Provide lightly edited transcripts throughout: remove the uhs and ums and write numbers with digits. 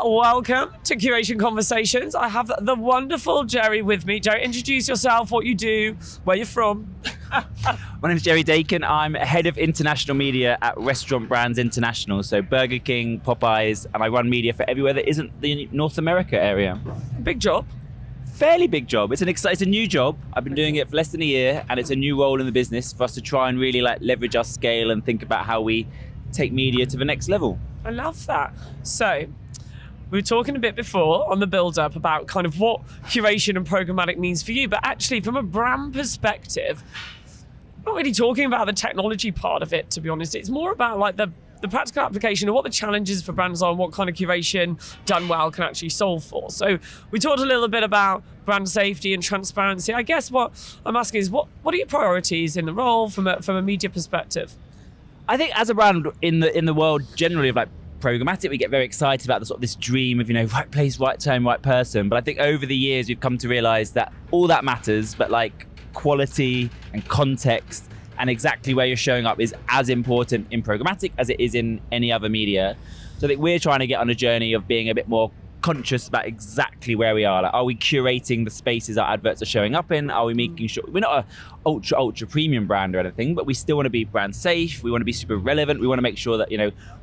Welcome to Curation Conversations. I have the wonderful Jerry with me. Jerry, introduce yourself, what you do, where you're from. My name is Jerry Daykin. I'm head of international media at Restaurant Brands International. So Burger King, Popeyes, and I run media for everywhere that isn't the North America area. Big job. Fairly big job. It's a new job. I've been doing it for less than a year, and it's a new role in the business for us to try and really leverage our scale and think about how we take media to the next level. I love that. So, we were talking a bit before on the build-up about kind of what curation and programmatic means for you, but actually from a brand perspective, I'm not really talking about the technology part of it, to be honest. It's more about like the practical application of what the challenges for brands are and what kind of curation done well can actually solve for. So we talked a little bit about brand safety and transparency. I guess what I'm asking is what are your priorities in the role from a media perspective? I think as a brand in the world generally of like programmatic, we get very excited about this dream of, right place, right time, right person. But I think over the years we've come to realize that all that matters, but like quality and context and exactly where you're showing up is as important in programmatic as it is in any other media. So I think we're trying to get on a journey of being a bit more conscious about exactly where we are. Like, are we curating the spaces our adverts are showing up in? Are we making sure we're not a ultra premium brand or anything, but we still want to be brand safe. We want to be super relevant. We want to make sure that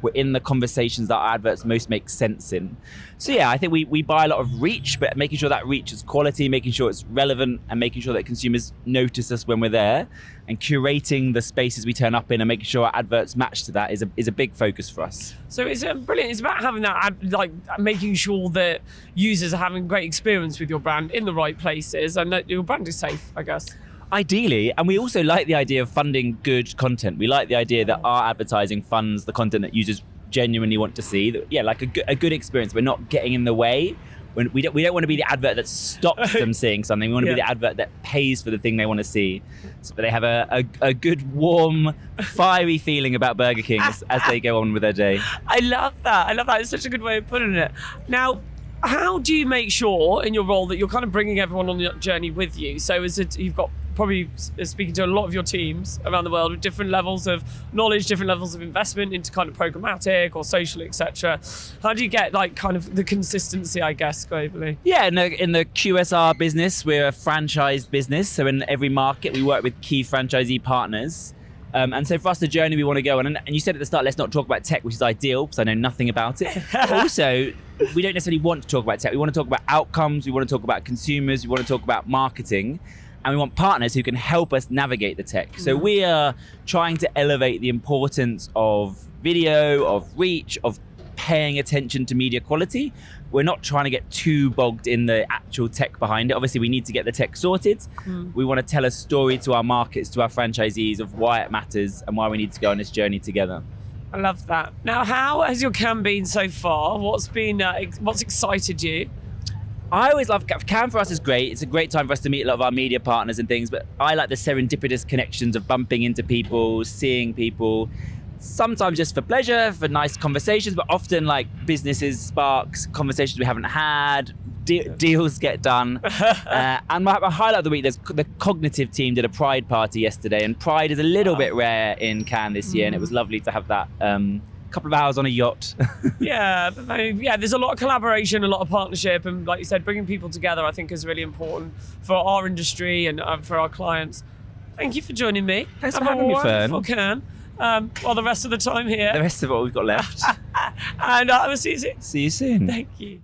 we're in the conversations that our adverts most make sense in. So yeah, I think we buy a lot of reach, but making sure that reach is quality, making sure it's relevant, and making sure that consumers notice us when we're there, and curating the spaces we turn up in and making sure our adverts match to that is a big focus for us. So it's brilliant. It's about having that, like making sure that users are having great experience with your brand in the right places and that your brand is safe, I guess. Ideally, and we also like the idea of funding good content. We like the idea that our advertising funds the content that users genuinely want to see. That, yeah, like a good experience. We're not getting in the way. We don't want to be the advert that stops them seeing something. We want to be the advert that pays for the thing they want to see, so that they have a good, warm, fiery feeling about Burger King as they go on with their day. I love that. It's such a good way of putting it. Now, how do you make sure in your role that you're kind of bringing everyone on the journey with you? So you've got probably speaking to a lot of your teams around the world with different levels of knowledge, different levels of investment into kind of programmatic or social, etc. How do you get like kind of the consistency, I guess, globally? Yeah, in the QSR business, we're a franchised business. So in every market, we work with key franchisee partners. And so for us, the journey we want to go on, and you said at the start, let's not talk about tech, which is ideal because I know nothing about it. But also, we don't necessarily want to talk about tech. We want to talk about outcomes. We want to talk about consumers. We want to talk about marketing. And we want partners who can help us navigate the tech. So we are trying to elevate the importance of video, of reach, of paying attention to media quality. We're not trying to get too bogged in the actual tech behind it. Obviously, we need to get the tech sorted. We want to tell a story to our markets, to our franchisees of why it matters and why we need to go on this journey together. I love that. Now, how has your CAM been so far? What's excited you? I always love CAM. For us is great. It's a great time for us to meet a lot of our media partners and things, but I like the serendipitous connections of bumping into people, seeing people, sometimes just for pleasure, for nice conversations, but often like businesses sparks conversations we haven't had, deals get done. And my highlight of the week, the cognitive team did a Pride party yesterday, and Pride is a little bit rare in Cannes this year, and it was lovely to have that couple of hours on a yacht. There's a lot of collaboration, a lot of partnership, and like you said, bringing people together I think is really important for our industry and for our clients. Thank you for joining me. Thanks for having me, Fern. Well, the rest of the time here. The rest of what we've got left. And I will see you soon. See you soon. Thank you.